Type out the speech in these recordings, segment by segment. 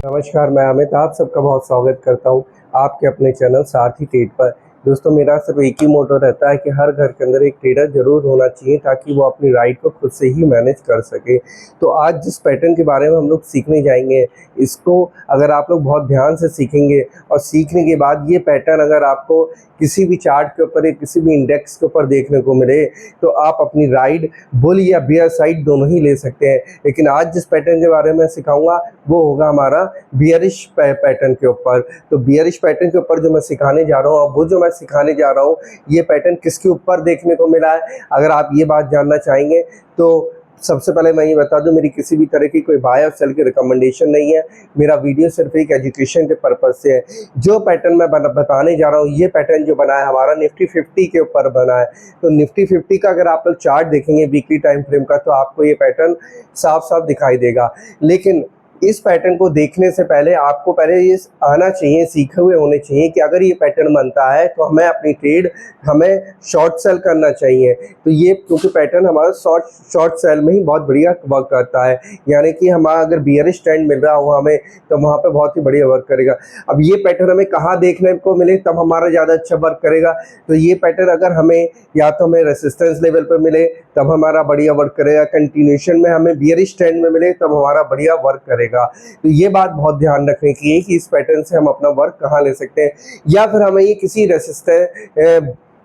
नमस्कार, मैं अमित आप सबका बहुत स्वागत करता हूँ आपके अपने चैनल सारथी ट्रेड पर। दोस्तों, मेरा सिर्फ एक ही मोटो रहता है कि हर घर के अंदर एक ट्रेडर ज़रूर होना चाहिए ताकि वो अपनी राइड को खुद से ही मैनेज कर सके। तो आज जिस पैटर्न के बारे में हम लोग सीखने जाएंगे, इसको अगर आप लोग बहुत ध्यान से सीखेंगे और सीखने के बाद ये पैटर्न अगर आपको किसी भी चार्ट के ऊपर या किसी भी इंडेक्स के ऊपर देखने को मिले तो आप अपनी राइड बुल या बियर साइड दोनों ही ले सकते हैं। लेकिन आज जिस पैटर्न के बारे में सिखाऊंगा वो होगा हमारा बियरिश पैटर्न के ऊपर। तो बियरिश पैटर्न के ऊपर जो मैं सिखाने जा रहा हूँ और वो जो मैं सिखाने जा रहा हूँ ये पैटर्न किसके ऊपर देखने को मिला है, अगर आप ये बात जानना चाहेंगे तो सबसे पहले मैं ये बता दूं, मेरी किसी भी तरह की कोई बाय और सेल की रिकमेंडेशन नहीं है। मेरा वीडियो सिर्फ एक एजुकेशन के पर्पज़ से है। जो पैटर्न मैं बताने जा रहा हूँ ये पैटर्न जो बना है हमारा निफ्टी 50 के ऊपर बना है। तो निफ्टी 50 का अगर आप लोग चार्ट देखेंगे वीकली टाइम फ्रेम का तो आपको ये पैटर्न साफ साफ दिखाई देगा। लेकिन इस पैटर्न को देखने से पहले आपको पहले ये आना चाहिए, सीखे हुए होने चाहिए कि अगर ये पैटर्न बनता है तो हमें अपनी ट्रेड हमें शॉर्ट सेल करना चाहिए। तो ये क्योंकि पैटर्न हमारा शॉर्ट सेल में ही बहुत बढ़िया वर्क करता है, यानी कि हमारा अगर बियरिश ट्रेंड मिल रहा हो हमें तो वहाँ पे बहुत ही बढ़िया वर्क करेगा। अब ये पैटर्न हमें कहाँ देखने को मिले तब हमारा ज़्यादा अच्छा वर्क करेगा, तो ये पैटर्न अगर हमें या तो हमें रेसिस्टेंस लेवल पर मिले तब हमारा बढ़िया वर्क करेगा, कंटिन्यूशन में हमें बियरिश ट्रेंड में मिले तब हमारा बढ़िया वर्क करेगा। तो ये बात बहुत ध्यान रखने की है कि इस पैटर्न से हम अपना वर्क कहाँ ले सकते हैं, या फिर हमें ये किसी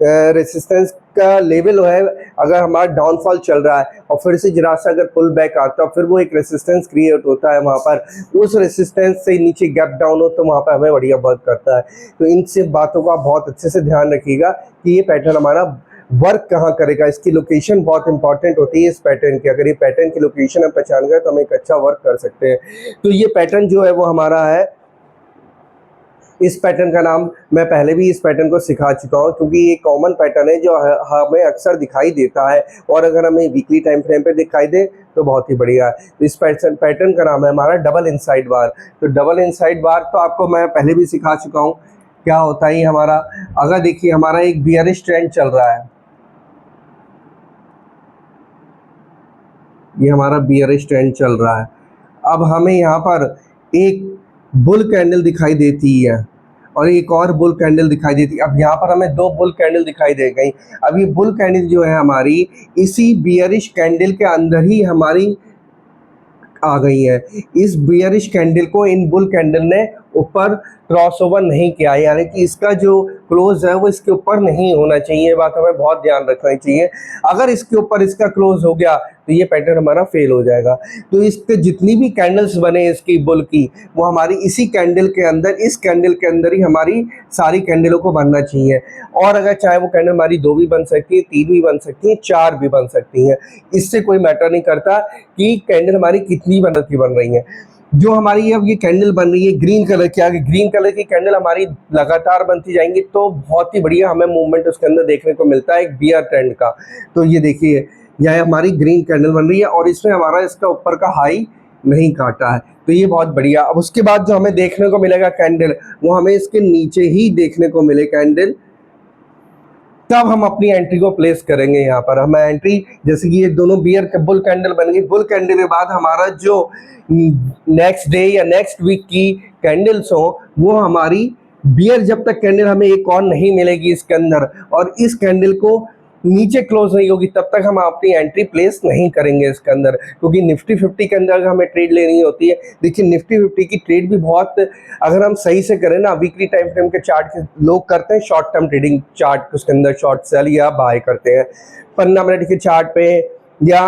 रेसिस्टेंस का लेवल है, अगर हमारा डाउनफॉल चल रहा है और फिर से जरा सा अगर पुल बैक आता है फिर वो एक रेसिस्टेंस क्रिएट होता है, वहाँ पर उस रेसिस्टेंस से नीचे गैप डाउन हो तो वहाँ पर हमें बढ़िया वर्क करता है। तो इन सब बातों का बहुत अच्छे से ध्यान रखिएगा कि ये पैटर्न हमारा वर्क कहाँ करेगा। इसकी लोकेशन बहुत इंपॉर्टेंट होती है इस पैटर्न की। अगर ये पैटर्न की लोकेशन हम पहचान गए तो हम एक अच्छा वर्क कर सकते हैं। तो ये पैटर्न जो है वो हमारा है, इस पैटर्न का नाम मैं पहले भी इस पैटर्न को सिखा चुका हूँ क्योंकि ये कॉमन पैटर्न है जो हमें अक्सर दिखाई देता है, और अगर हमें वीकली टाइम फ्रेम पे दिखाई दे तो बहुत ही बढ़िया है। तो इस पैटर्न का नाम है हमारा डबल इनसाइड बार। तो डबल इनसाइड बार तो आपको मैं पहले भी सिखा चुका हूँ क्या होता है हमारा। अगर देखिए हमारा एक बियरिश ट्रेंड चल रहा है, ये हमारा बियरिश ट्रेंड चल रहा है। अब हमें यहाँ पर एक बुल कैंडल दिखाई देती है और एक और बुल कैंडल दिखाई देती है। अब यहाँ पर हमें दो बुल कैंडल दिखाई दे गई। अब ये बुल कैंडल जो है हमारी इसी बियरिश कैंडल के अंदर ही हमारी आ गई है। इस बियरिश कैंडल को इन बुल कैंडल ने ऊपर क्रॉसओवर नहीं किया, यानी कि इसका जो क्लोज है वो इसके ऊपर नहीं होना चाहिए। ये बात हमें बहुत ध्यान रखना चाहिए। अगर इसके ऊपर इसका क्लोज हो गया तो ये पैटर्न हमारा फेल हो जाएगा। तो इसके जितनी भी कैंडल्स बने इसकी बुल की वो हमारी इसी कैंडल के अंदर, इस कैंडल के अंदर ही हमारी सारी कैंडलों को बनना चाहिए। और अगर चाहे वो कैंडल हमारी 2 भी बन सकती है, 3 भी बन सकती है, 4 भी बन सकती हैं, इससे कोई मैटर नहीं करता कि कैंडल हमारी कितनी बन रही है। जो हमारी अब ये कैंडल बन रही है ग्रीन कलर की, आगे ग्रीन कलर की कैंडल हमारी लगातार बनती जाएंगी तो बहुत ही बढ़िया हमें मूवमेंट उसके अंदर देखने को मिलता है एक बियर ट्रेंड का। तो ये देखिए यह हमारी ग्रीन कैंडल बन रही है और इसमें हमारा इसका ऊपर का हाई नहीं काटा है, तो ये बहुत बढ़िया। अब उसके बाद जो हमें देखने को मिलेगा कैंडल वो हमें इसके नीचे ही देखने को मिले कैंडल, तब हम अपनी एंट्री को प्लेस करेंगे। यहाँ पर हमें एंट्री, जैसे कि ये दोनों बियर बुल कैंडल बन गई, बुल कैंडल के बाद हमारा जो नेक्स्ट डे या नेक्स्ट वीक की कैंडल्स हो वो हमारी बियर, जब तक कैंडल हमें एक और नहीं मिलेगी इसके अंदर और इस कैंडल को नीचे क्लोज नहीं होगी तब तक हम अपनी एंट्री प्लेस नहीं करेंगे इसके अंदर, क्योंकि निफ्टी 50 के अंदर हमें ट्रेड लेनी होती है। देखिए निफ्टी 50 की ट्रेड भी बहुत, अगर हम सही से करें ना, वीकली टाइम फ्रेम के चार्ट के लोग करते हैं शॉर्ट टर्म ट्रेडिंग चार्ट, उसके अंदर शॉर्ट सेल या बाय करते हैं 15 मिनट के चार्ट पे या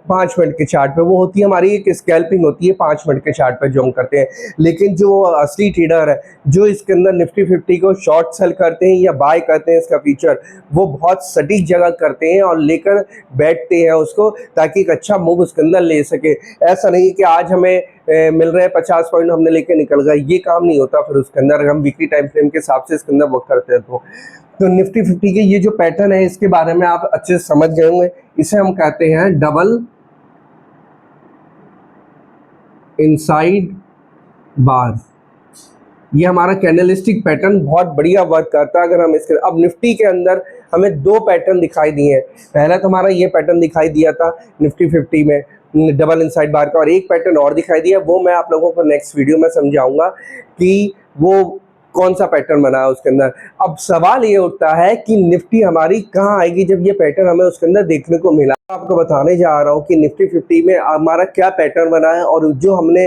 5 मिनट के चार्ट पे, वो होती है हमारी एक स्कैल्पिंग होती है 5 मिनट के चार्ट पे जो हम करते हैं। लेकिन जो असली ट्रेडर है जो इसके अंदर निफ्टी 50 को शॉर्ट सेल करते हैं या बाय करते हैं इसका फीचर, वो बहुत सटीक जगह करते हैं और लेकर बैठते हैं उसको ताकि एक अच्छा मूव उसके अंदर ले सके। ऐसा नहीं कि आज हमें मिल रहे हैं 50 पॉइंट हमने लेके निकल गए, ये काम नहीं होता फिर उसके अंदर। हम वीकली टाइम फ्रेम के हिसाब से इसके अंदर वर्क करते हैं तो निफ्टी 50 के ये जो पैटर्न है इसके बारे में आप अच्छे से समझ गए होंगे। इसे हम कहते हैं डबल इनसाइड बार। ये हमारा कैंडलस्टिक पैटर्न बहुत बढ़िया वर्क करता है। अगर हम इसके, अब निफ्टी के अंदर हमें 2 पैटर्न दिखाई दिए हैं। पहला तो हमारा ये पैटर्न दिखाई दिया था निफ्टी 50 में, डबल इनसाइड बार का, और एक पैटर्न और दिखाई दिया, वो मैं आप लोगों को नेक्स्ट वीडियो में समझाऊंगा कि वो कौन सा पैटर्न बना है उसके अंदर। अब सवाल ये उठता है कि निफ्टी हमारी कहाँ आएगी जब ये पैटर्न हमें उसके अंदर देखने को मिला। आपको बताने जा रहा हूँ कि निफ्टी 50 में हमारा क्या पैटर्न बना है, और जो हमने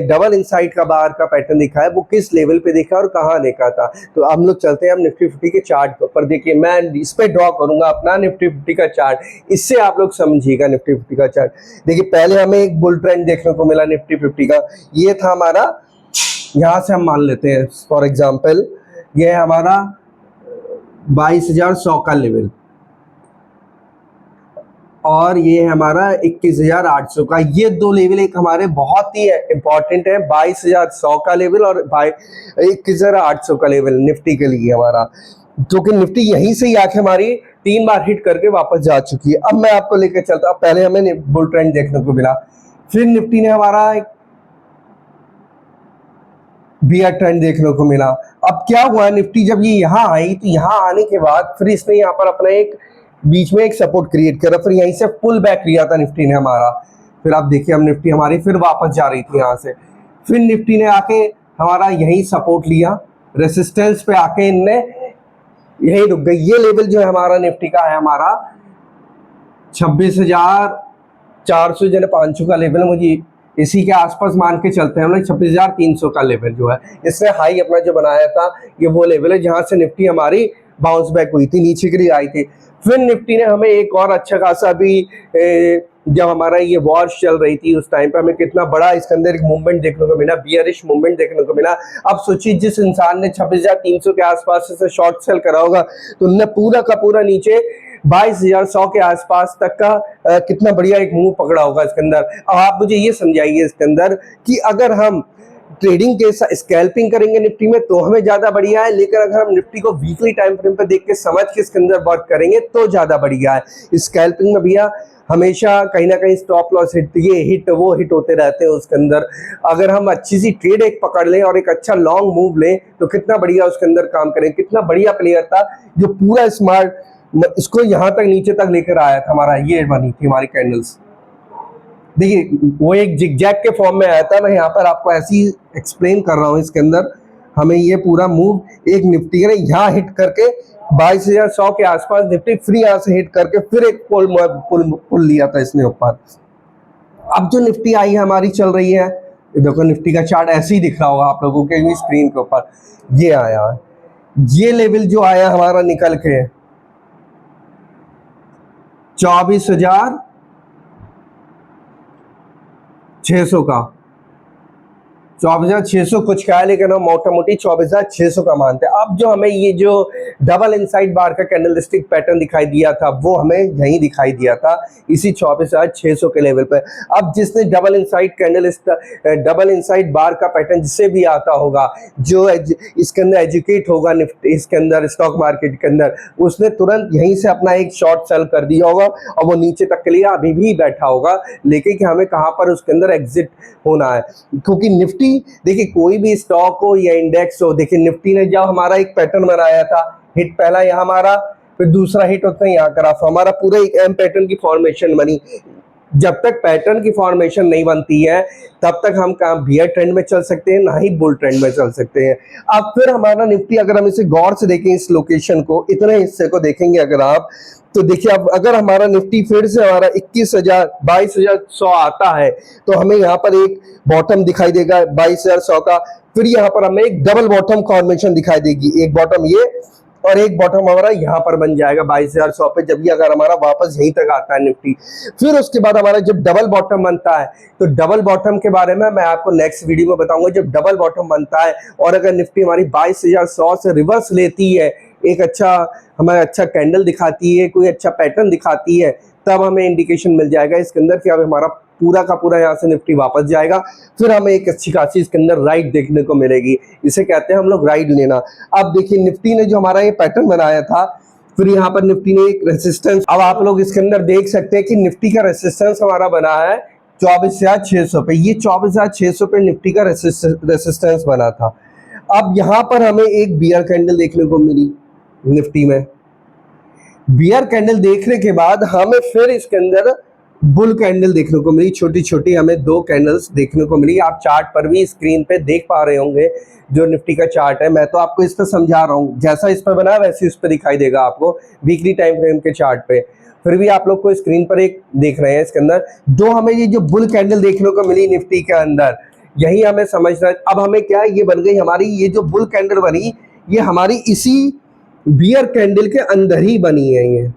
डबल इनसाइड का बार का पैटर्न दिखा है वो किस लेवल पे देखा और कहाँ देखा था। तो हम लोग चलते हैं हम निफ्टी 50 के चार्ट पर। देखिए मैं इस पे ड्रॉ करूंगा अपना निफ्टी 50 का चार्ट, इससे आप लोग समझिएगा निफ्टी 50 का चार्ट। देखिए पहले हमें एक बुल ट्रेंड देखने को मिला निफ्टी 50 का, ये था हमारा, यहाँ से हम मान लेते हैं फॉर एग्जाम्पल ये है हमारा 22,100 का लेवल, और ये है हमारा 21,800 का। ये दो लेवल एक हमारे बहुत ही इंपॉर्टेंट है, 22,100 का लेवल और 21,800 का लेवल निफ्टी के लिए हमारा, क्योंकि निफ्टी यहीं से ही आके हमारी 3 बार हिट करके वापस जा चुकी है। अब मैं आपको लेकर चलता हूँ, पहले हमें बुल ट्रेंड देखने को मिला, फिर निफ्टी ने हमारा एक बियर ट्रेंड देखने को मिला। अब क्या हुआ, निफ्टी जब ये यहाँ आई तो यहाँ आने के बाद फिर इसने यहाँ पर अपना एक बीच में एक सपोर्ट क्रिएट करा, फिर यहीं से पुल बैक लिया था निफ्टी ने हमारा। फिर आप देखिए हम निफ्टी हमारी फिर वापस जा रही थी यहाँ से, फिर निफ्टी ने आके हमारा यही सपोर्ट लिया, रेसिस्टेंस पे आके इनने यही रुक गई। ये लेवल जो है हमारा निफ्टी का है हमारा 26,400 जन 500 का लेवल, मुझे इसी के आसपास मान के चलते हैं हम लोग। 26,300 का लेवल जो है इसने हाई अपना जो बनाया था, ये वो लेवल है जहां से निफ्टी हमारी बाउंस बैक हुई थी, नीचे की आई थी। फिर निफ्टी ने हमें एक और अच्छा खासा भी जब हमारा ये वॉर चल रही थी उस टाइम पे हमें कितना बड़ा इसके अंदर एक मूवमेंट देखने को मिला, बियरिश मूवमेंट देखने को मिला। अब सोचिए जिस इंसान ने 26,300 के आसपास से शॉर्ट सेल करा होगा तो उनने पूरा का पूरा नीचे 22,100 के आसपास तक का कितना बढ़िया एक मूव पकड़ा होगा इसके अंदर। अब आप मुझे ये समझाइए इसके अंदर कि अगर हम ट्रेडिंग के स्कैल्पिंग करेंगे निफ्टी में तो हमें ज्यादा बढ़िया है, लेकिन अगर हम निफ्टी को वीकली टाइम फ्रेम पे देख के समझ के इसके अंदर वर्क करेंगे तो ज्यादा बढ़िया है। स्कैल्पिंग में भैया हमेशा कहीं ना कहीं स्टॉप लॉस हिट, ये हिट वो हिट होते रहते हैं उसके अंदर। अगर हम अच्छी सी ट्रेड एक पकड़ लें और एक अच्छा लॉन्ग मूव लें तो कितना बढ़िया उसके अंदर काम करें। कितना बढ़िया प्लेयर था जो पूरा स्मार्ट इसको यहाँ तक नीचे तक लेकर आया था, हमारा ये बनी थी हमारी कैंडल्स। देखिए वो एक जिगजैग के फॉर्म में आया था, मैं यहाँ पर आपको ऐसी एक्सप्लेन कर रहा हूँ। इसके अंदर हमें ये पूरा मूव एक निफ्टी ने यहाँ हिट करके 22,100 के आसपास निफ्टी फ्री यहाँ से हिट करके फिर एक पुल लिया था इसने ऊपर। अब जो निफ्टी आई है हमारी चल रही है, देखो निफ्टी का चार्ट ऐसे ही दिख रहा होगा आप लोगों के स्क्रीन के ऊपर। ये आया है, ये लेवल जो आया हमारा निकल के 24,600 का, 24,600 कुछ का है, लेकिन हम मोटा मोटी 24,600 का मानते हैं। अब जो हमें ये जो डबल इनसाइड बार का कैंडलस्टिक पैटर्न दिखाई दिया था वो हमें यहीं दिखाई दिया था, इसी 24,600 के लेवल पे। अब जिसने डबल इनसाइड बार का पैटर्न जिससे भी आता होगा, जो इसके अंदर एजुकेट होगा निफ्टी इसके अंदर स्टॉक मार्केट के अंदर, उसने तुरंत यहीं से अपना एक शॉर्ट सेल कर दिया होगा और वो नीचे तक के लिए अभी भी बैठा होगा, लेकिन कि हमें कहाँ पर उसके अंदर एग्जिट होना है। क्योंकि निफ्टी देखिए कोई भी स्टॉक हो या इंडेक्स हो, देखिए निफ्टी ने जब हमारा एक पैटर्न बनाया था, हिट पहला यहाँ हमारा, फिर दूसरा हिट उसने यहाँ करा, तो हमारा पूरा एक एम पैटर्न की फॉर्मेशन बनी। जब तक पैटर्न की फॉर्मेशन नहीं बनती है तब तक हम कहाँ बियर ट्रेंड में चल सकते हैं, ना ही बुल ट्रेंड में चल सकते हैं। अब फिर हमारा निफ्टी अगर हम इसे गौर से देखें, इस लोकेशन को, इतने हिस्से को देखेंगे अगर आप, तो देखिए अब अगर हमारा निफ्टी फिर से हमारा 22,100 आता है तो हमें यहाँ पर एक बॉटम दिखाई देगा 22,100 का, फिर यहाँ पर हमें एक डबल बॉटम फॉर्मेशन दिखाई देगी, एक बॉटम ये और एक बॉटम हमारा यहाँ पर बन जाएगा 22,100 पे, जब ये अगर हमारा वापस यहीं तक आता है निफ्टी। फिर उसके बाद हमारा जब डबल बॉटम बनता है तो डबल बॉटम के बारे में मैं आपको नेक्स्ट वीडियो में बताऊंगा। जब डबल बॉटम बनता है और अगर निफ्टी हमारी 22,100 से रिवर्स लेती है, एक अच्छा हमारा अच्छा कैंडल दिखाती है, कोई अच्छा पैटर्न दिखाती है, तब हमें इंडिकेशन मिल जाएगा इसके अंदर कि अब हमारा पूरा का पूरा यहाँ से निफ्टी वापस जाएगा। फिर हमें एक अच्छी खासी इसके अंदर राइट देखने को मिलेगी, इसे कहते हैं हम लोग राइट लेना। अब देखिए निफ्टी ने जो हमारा ये पैटर्न बनाया था, फिर यहाँ पर निफ्टी ने एक रेसिस्टेंस, अब आप लोग इसके अंदर देख सकते हैं कि निफ्टी का रेसिस्टेंस हमारा बना है 24,600 पे। ये 24,600 पे निफ्टी का रेसिस्टेंस बना था। अब यहाँ पर हमें एक बियर कैंडल देखने को मिली निफ्टी में। बियर कैंडल देखने के बाद हमें फिर इसके अंदर बुल कैंडल देखने को मिली, छोटी छोटी हमें 2 कैंडल्स देखने को मिली। आप चार्ट पर भी स्क्रीन पे देख पा रहे होंगे जो निफ्टी का चार्ट है। मैं तो आपको इस पर समझा रहा हूँ, जैसा इस पर बना है वैसे इस पर दिखाई देगा आपको वीकली टाइम फ्रेम के चार्ट पे। फिर भी आप लोग को स्क्रीन पर एक देख रहे हैं, इसके अंदर दो हमें ये जो बुल कैंडल देखने को मिली निफ्टी के अंदर, यही हमें समझना है। अब हमें क्या है, ये बन गई हमारी, ये जो बुल कैंडल बनी ये हमारी इसी बियर कैंडल के अंदर ही बनी है। ये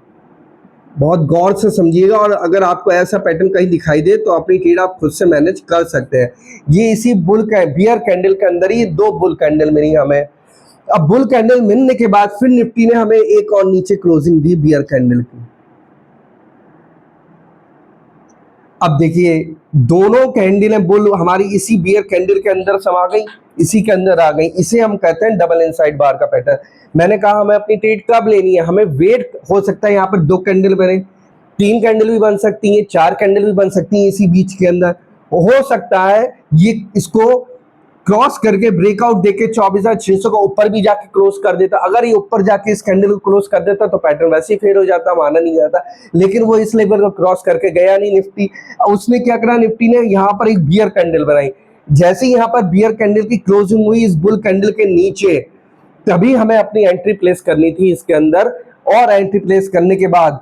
बहुत गौर से समझिएगा, और अगर आपको ऐसा पैटर्न कहीं दिखाई दे तो अपनी ट्रेड आप खुद से मैनेज कर सकते हैं। ये इसी बियर कैंडल के अंदर ही 2 बुल कैंडल मिली हमें। अब बुल कैंडल मिलने के बाद फिर निफ्टी ने हमें एक और नीचे क्लोजिंग दी बियर कैंडल की। अब देखिए दोनों कैंडल बुल हमारी इसी बियर कैंडल के अंदर समा गई, इसी के अंदर आ गई। इसे हम कहते हैं डबल इनसाइड बार का पैटर्न। मैंने कहा हमें अपनी ट्रेड कब लेनी है, हमें वेट हो सकता है यहाँ पर 2 कैंडल बने, 3 कैंडल भी बन सकती हैं, 4 कैंडल भी बन सकती हैं इसी बीच के अंदर। हो सकता है ये इसको क्रॉस करके ब्रेकआउट देके 24,600 का ऊपर भी जाके क्लोज कर देता। अगर ये ऊपर जाके इस कैंडल को क्लोज कर देता तो पैटर्न वैसे ही फेल हो जाता, माना नहीं जाता। लेकिन वो इस लेवल को क्रॉस करके गया नहीं निफ्टी। उसने क्या करा, निफ्टी ने यहाँ पर एक बियर कैंडल बनाई। जैसे ही यहाँ पर बियर कैंडल की क्लोजिंग हुई इस बुल कैंडल के नीचे, तभी हमें अपनी एंट्री प्लेस करनी थी इसके अंदर। और एंट्री प्लेस करने के बाद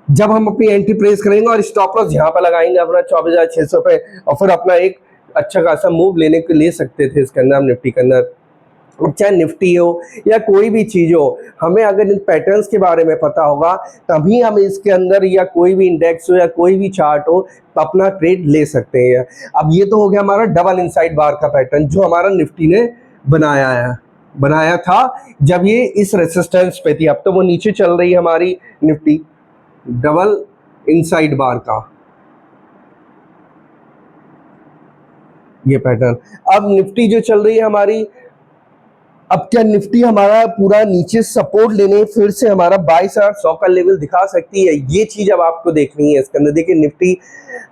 जब हम अपनी एंट्री प्लेस करेंगे और स्टॉप लॉस यहाँ पर लगाएंगे अपना 24,600 पे, और फिर अपना एक अच्छा खासा मूव लेने के ले सकते थे इसके अंदर हम निफ्टी के अंदर। चाहे निफ्टी हो या कोई भी चीज हो, हमें अगर इन पैटर्न्स के बारे में पता होगा तभी हम इसके अंदर, या कोई भी इंडेक्स हो या कोई भी चार्ट हो, तो अपना ट्रेड ले सकते हैं। अब ये तो हो गया हमारा डबल इनसाइड बार का पैटर्न जो हमारा निफ्टी ने बनाया था जब ये इस रेसिस्टेंस पे थी। अब तो वो नीचे चल रही है हमारी निफ्टी डबल इनसाइड बार का ये पैटर्न। अब निफ्टी जो चल रही है हमारी, अब क्या निफ्टी हमारा पूरा नीचे सपोर्ट लेने फिर से हमारा 22,100 का लेवल दिखा सकती है, ये चीज अब आपको देखनी है इसके अंदर। देखिए निफ्टी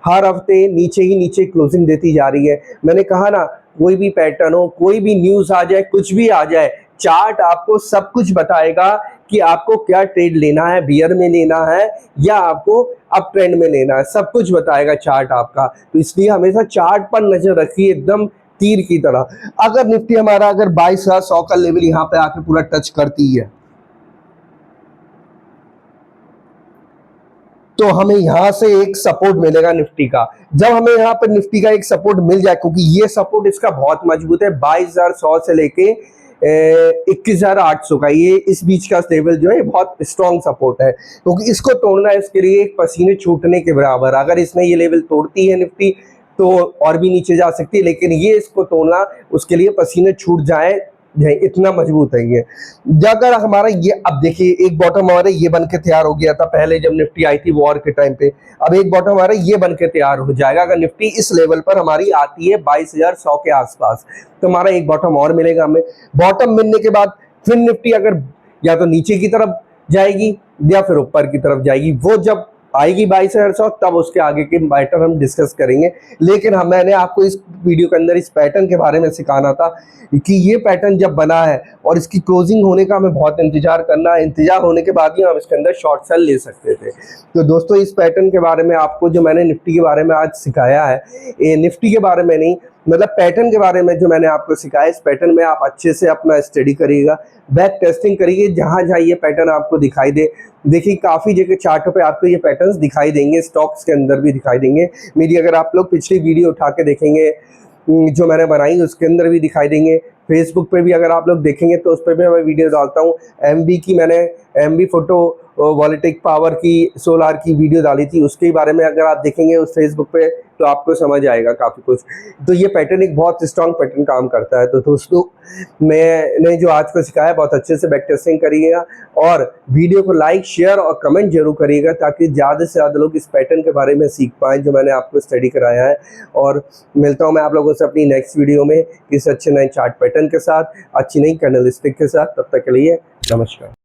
हर हफ्ते नीचे ही नीचे क्लोजिंग देती जा रही है। मैंने कहा ना, कोई भी पैटर्न हो, कोई भी न्यूज आ जाए, कुछ भी आ जाए, चार्ट आपको सब कुछ बताएगा कि आपको क्या ट्रेड लेना है, बियर में लेना है या आपको अप ट्रेंड में लेना है, सब कुछ बताएगा चार्ट आपका। तो इसलिए हमेशा चार्ट पर नजर रखिए एकदम तीर की तरह। अगर निफ्टी हमारा अगर 22,100 का लेवल यहाँ पे आके पूरा टच करती है तो हमें यहां से एक सपोर्ट मिलेगा निफ्टी का। जब हमें यहाँ पर निफ्टी का एक सपोर्ट मिल जाए, क्योंकि ये सपोर्ट इसका बहुत मजबूत है, 22,100 से लेके 21,800 का, ये इस बीच का लेवल जो है बहुत स्ट्रॉन्ग सपोर्ट है। क्योंकि इसको तोड़ना इसके लिए एक पसीने छूटने के बराबर। अगर इसने ये लेवल तोड़ती है निफ्टी तो और भी नीचे जा सकती है, लेकिन ये इसको तोड़ना उसके लिए पसीने छूट जाए, इतना मजबूत है ये। अगर हमारा ये, अब देखिए एक बॉटम हमारा ये बन के तैयार हो गया था पहले जब निफ्टी आई थी वॉर के टाइम पे। अब एक बॉटम हमारा ये बन के तैयार हो जाएगा अगर निफ्टी इस लेवल पर हमारी आती है 22,100 के आसपास, तो हमारा एक बॉटम और मिलेगा हमें। बॉटम मिलने के बाद फिर निफ्टी अगर या तो नीचे की तरफ जाएगी या फिर ऊपर की तरफ जाएगी, वो जब आएगी 22,100 तब उसके आगे के पैटर्न हम डिस्कस करेंगे। लेकिन मैंने आपको इस वीडियो के अंदर इस पैटर्न के बारे में सिखाना था कि ये पैटर्न जब बना है और इसकी क्लोजिंग होने का हमें बहुत इंतजार करना है, इंतजार होने के बाद ही हम इसके अंदर शॉर्ट सेल ले सकते थे। तो दोस्तों इस पैटर्न के बारे में आपको जो मैंने निफ्टी के बारे में आज सिखाया है, ये निफ्टी के बारे में नहीं, मतलब पैटर्न के बारे में जो मैंने आपको सिखाया, इस पैटर्न में आप अच्छे से अपना स्टडी करिएगा, बैक टेस्टिंग करिए, जहां जहां ये पैटर्न आपको दिखाई दे। देखिए काफ़ी जगह चार्टों पे आपको ये पैटर्न्स दिखाई देंगे, स्टॉक्स के अंदर भी दिखाई देंगे। मेरी अगर आप लोग पिछली वीडियो उठा के देखेंगे जो मैंने बनाई उसके अंदर भी दिखाई देंगे। फेसबुक पे भी अगर आप लोग देखेंगे तो उस पर भी मैं वीडियो डालता हूँ। एमबी की मैंने एमबी फोटो वॉलेटिक पावर की सोलार की वीडियो डाली थी, उसके बारे में अगर आप देखेंगे उस फेसबुक पे तो आपको समझ आएगा काफ़ी कुछ। तो ये पैटर्न एक बहुत स्ट्रॉन्ग पैटर्न काम करता है। तो दोस्तों मैंने जो आज को सिखाया बहुत अच्छे से बैक टेस्टिंग करिएगा और वीडियो को लाइक शेयर और कमेंट जरूर करिएगा ताकि ज़्यादा से ज़्यादा लोग इस पैटर्न के बारे में सीख पाएँ जो मैंने आपको स्टडी कराया है। और मिलता हूँ मैं आप लोगों से अपनी नेक्स्ट वीडियो में किसी अच्छे नए चार्ट पैटर्न के साथ, अच्छी नई कैंडलस्टिक के साथ। तब तक के लिए नमस्कार।